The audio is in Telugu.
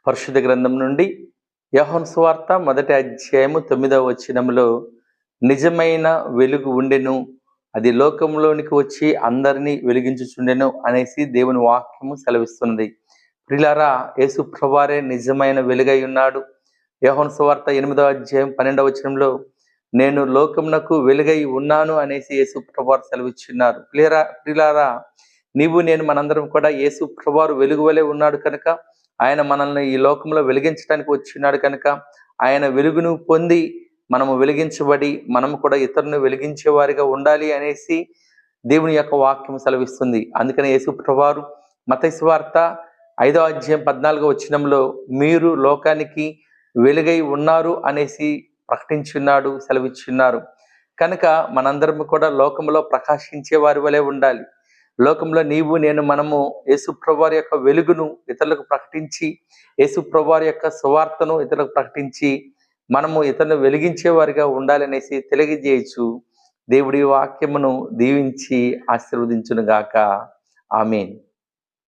పరిశుద్ధ గ్రంథం నుండి యోహాను సువార్త 1 అధ్యాయము 9వ వచనములో నిజమైన వెలుగు ఉండెను, అది లోకంలోనికి వచ్చి అందరినీ వెలిగించుచుండెను అనేసి దేవుని వాక్యము సెలవిస్తున్నది. ప్రియులారా, యేసు ప్రభువారే నిజమైన వెలుగై ఉన్నాడు. యోహాను సువార్త 8వ అధ్యాయం 12వ వచనంలో నేను లోకమునకు వెలుగై ఉన్నాను అనేసి యేసు ప్రభువారు సెలవిచ్చున్నారు. ప్రియులారా, నీవు నేను మనందరం కూడా యేసు ప్రభువారు వెలుగు వలె ఉన్నాడు కనుక, ఆయన మనల్ని ఈ లోకంలో వెలిగించడానికి వచ్చినాడు కనుక, ఆయన వెలుగును పొంది మనము వెలిగించబడి మనము కూడా ఇతరులను వెలిగించే వారిగా ఉండాలి అనేసి దేవుని యొక్క వాక్యం సెలవిస్తుంది. అందుకని యేసు ప్రభువారు మత్తయి సువార్త 5వ అధ్యాయం 14వ వచనంలో మీరు లోకానికి వెలుగై ఉన్నారు అనేసి ప్రకటించున్నాడు, సెలవిచ్చున్నారు. కనుక మనందరం కూడా లోకంలో ప్రకాశించే వారి వలె ఉండాలి. లోకంలో నీవు నేను మనము యేసు ప్రభువారి యొక్క వెలుగును ఇతరులకు ప్రకటించి, యేసు ప్రభువారి యొక్క సువార్తను ఇతరులకు ప్రకటించి మనము ఇతరులను వెలిగించే వారిగా ఉండాలనేసి తెలియజేయచ్చు. దేవుడి వాక్యమును దీవించి ఆశీర్వదించును గాక. ఆమేన్.